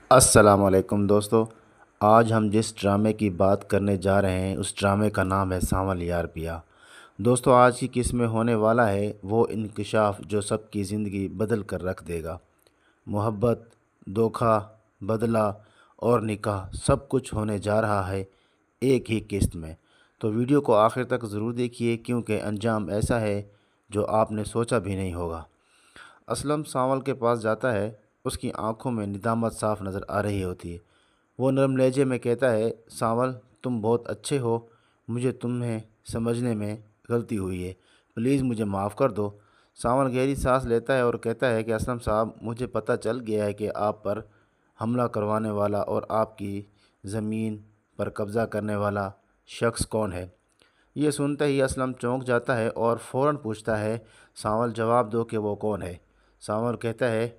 السلام علیکم دوستو، آج ہم جس ڈرامے کی بات کرنے جا رہے ہیں اس ڈرامے کا نام ہے سانول یار پیا۔ دوستو، آج کی قسط میں ہونے والا ہے وہ انکشاف جو سب کی زندگی بدل کر رکھ دے گا۔ محبت، دھوکہ، بدلہ اور نکاح سب کچھ ہونے جا رہا ہے ایک ہی قسط میں۔ تو ویڈیو کو آخر تک ضرور دیکھیے کیونکہ انجام ایسا ہے جو آپ نے سوچا بھی نہیں ہوگا۔ اسلم سانول کے پاس جاتا ہے، اس کی آنکھوں میں ندامت صاف نظر آ رہی ہوتی ہے۔ وہ نرم لہجے میں کہتا ہے، سانول تم بہت اچھے ہو، مجھے تمہیں سمجھنے میں غلطی ہوئی ہے، پلیز مجھے معاف کر دو۔ سانول گہری سانس لیتا ہے اور کہتا ہے کہ اسلم صاحب، مجھے پتہ چل گیا ہے کہ آپ پر حملہ کروانے والا اور آپ کی زمین پر قبضہ کرنے والا شخص کون ہے۔ یہ سنتے ہی اسلم چونک جاتا ہے اور فوراً پوچھتا ہے، سانول جواب دو کہ وہ کون ہے۔ سانول کہتا ہے،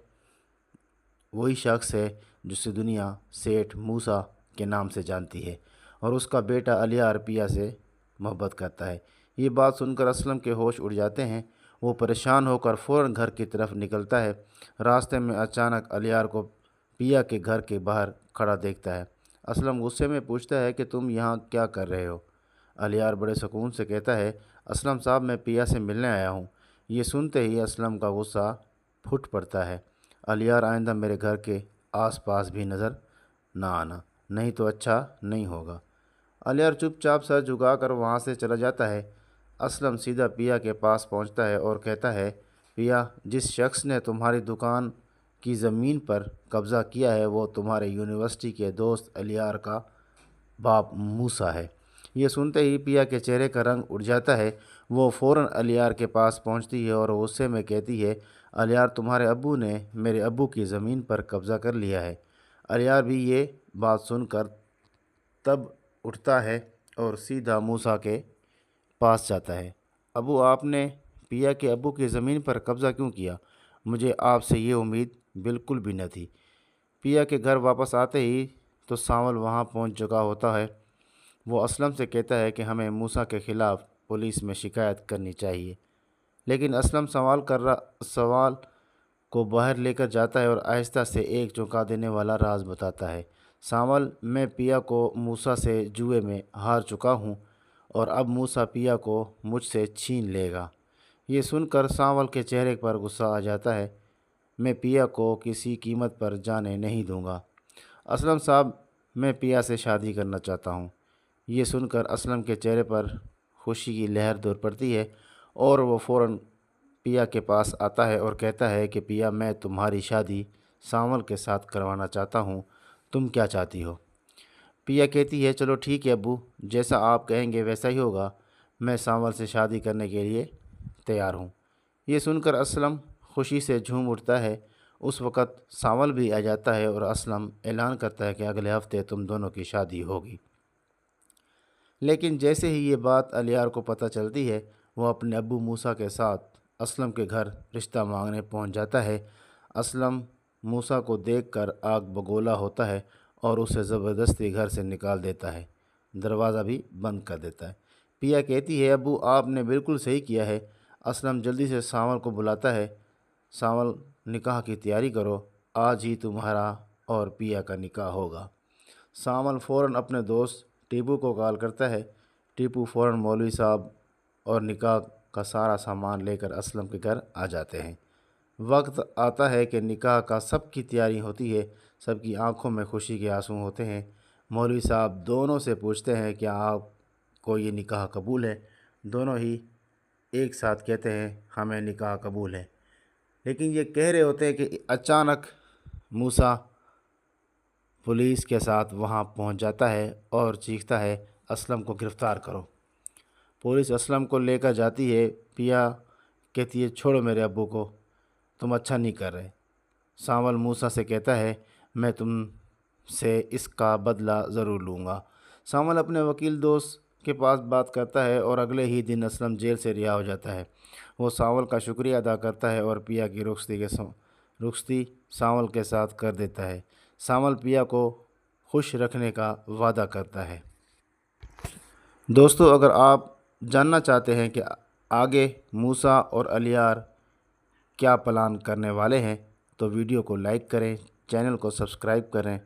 وہی شخص ہے جسے دنیا سیٹھ موسیٰ کے نام سے جانتی ہے اور اس کا بیٹا الیار پیا سے محبت کرتا ہے۔ یہ بات سن کر اسلم کے ہوش اڑ جاتے ہیں۔ وہ پریشان ہو کر فوراً گھر کی طرف نکلتا ہے۔ راستے میں اچانک الیار کو پیا کے گھر کے باہر کھڑا دیکھتا ہے۔ اسلم غصے میں پوچھتا ہے کہ تم یہاں کیا کر رہے ہو؟ الیار بڑے سکون سے کہتا ہے، اسلم صاحب میں پیا سے ملنے آیا ہوں۔ یہ سنتے ہی اسلم کا غصہ پھٹ پڑتا ہے۔ الیار، آئندہ میرے گھر کے آس پاس بھی نظر نہ آنا، نہیں تو اچھا نہیں ہوگا۔ الیار چپ چاپ سر جھکا کر وہاں سے چلا جاتا ہے۔ اسلم سیدھا پیا کے پاس پہنچتا ہے اور کہتا ہے، پیا، جس شخص نے تمہاری دکان کی زمین پر قبضہ کیا ہے وہ تمہارے یونیورسٹی کے دوست الیار کا باپ موسیٰ ہے۔ یہ سنتے ہی پیا کے چہرے کا رنگ اڑ جاتا ہے۔ وہ فوراً الیار کے پاس پہنچتی ہے اور غصے میں کہتی ہے، الیار، تمہارے ابو نے میرے ابو کی زمین پر قبضہ کر لیا ہے۔ الیار بھی یہ بات سن کر تب اٹھتا ہے اور سیدھا موسیٰ کے پاس جاتا ہے۔ ابو، آپ نے پیا کے ابو کی زمین پر قبضہ کیوں کیا؟ مجھے آپ سے یہ امید بالکل بھی نہ تھی۔ پیا کے گھر واپس آتے ہی تو سانول وہاں پہنچ چکا ہوتا ہے۔ وہ اسلم سے کہتا ہے کہ ہمیں موسیٰ کے خلاف پولیس میں شکایت کرنی چاہیے، لیکن اسلم سوال کو باہر لے کر جاتا ہے اور آہستہ سے ایک چونکا دینے والا راز بتاتا ہے۔ سانول، میں پیا کو موسیٰ سے جوئے میں ہار چکا ہوں اور اب موسیٰ پیا کو مجھ سے چھین لے گا۔ یہ سن کر سانول کے چہرے پر غصہ آ جاتا ہے۔ میں پیا کو کسی قیمت پر جانے نہیں دوں گا۔ اسلم صاحب، میں پیا سے شادی کرنا چاہتا ہوں۔ یہ سن کر اسلم کے چہرے پر خوشی کی لہر دور پڑتی ہے اور وہ فوراً پیا کے پاس آتا ہے اور کہتا ہے کہ پیا، میں تمہاری شادی سانول کے ساتھ کروانا چاہتا ہوں، تم کیا چاہتی ہو؟ پیا کہتی ہے، چلو ٹھیک ہے ابو، جیسا آپ کہیں گے ویسا ہی ہوگا، میں سانول سے شادی کرنے کے لیے تیار ہوں۔ یہ سن کر اسلم خوشی سے جھوم اٹھتا ہے۔ اس وقت سانول بھی آ جاتا ہے اور اسلم اعلان کرتا ہے کہ اگلے ہفتے تم دونوں کی شادی ہوگی۔ لیکن جیسے ہی یہ بات الیار کو پتہ چلتی ہے، وہ اپنے ابو موسیٰ کے ساتھ اسلم کے گھر رشتہ مانگنے پہنچ جاتا ہے۔ اسلم موسیٰ کو دیکھ کر آگ بگولا ہوتا ہے اور اسے زبردستی گھر سے نکال دیتا ہے، دروازہ بھی بند کر دیتا ہے۔ پیا کہتی ہے، ابو، آپ نے بالکل صحیح کیا ہے۔ اسلم جلدی سے سانول کو بلاتا ہے، سانول، نکاح کی تیاری کرو، آج ہی تمہارا اور پیا کا نکاح ہوگا۔ سانول فوراً اپنے دوست ٹیپو کو کال کرتا ہے۔ ٹیپو فوراً مولوی صاحب اور نکاح کا سارا سامان لے کر اسلم کے گھر آ جاتے ہیں۔ وقت آتا ہے کہ نکاح کا سب کی تیاری ہوتی ہے، سب کی آنکھوں میں خوشی کے آنسو ہوتے ہیں۔ مولوی صاحب دونوں سے پوچھتے ہیں، کیا آپ کو یہ نکاح قبول ہے؟ دونوں ہی ایک ساتھ کہتے ہیں، ہمیں نکاح قبول ہے۔ لیکن یہ کہہ رہے ہوتے ہیں کہ اچانک موسیٰ پولیس کے ساتھ وہاں پہنچ جاتا ہے اور چیختا ہے، اسلم کو گرفتار کرو۔ پولیس اسلم کو لے کر جاتی ہے۔ پیا کہتی ہے، چھوڑو میرے ابو کو، تم اچھا نہیں کر رہے۔ سانول موسیٰ سے کہتا ہے، میں تم سے اس کا بدلہ ضرور لوں گا۔ سانول اپنے وکیل دوست کے پاس بات کرتا ہے اور اگلے ہی دن اسلم جیل سے رہا ہو جاتا ہے۔ وہ سانول کا شکریہ ادا کرتا ہے اور پیا کی رخصتی سانول کے ساتھ کر دیتا ہے۔ سانول پیا کو خوش رکھنے کا وعدہ کرتا ہے۔ دوستو، اگر آپ جاننا چاہتے ہیں کہ آگے موسیٰ اور الیار کیا پلان کرنے والے ہیں تو ویڈیو کو لائک کریں، چینل کو سبسکرائب کریں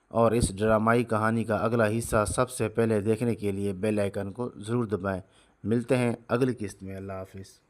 اور اس ڈرامائی کہانی کا اگلا حصہ سب سے پہلے دیکھنے کے لیے بیل آئیکن کو ضرور دبائیں۔ ملتے ہیں اگلی قسط میں۔ اللہ حافظ۔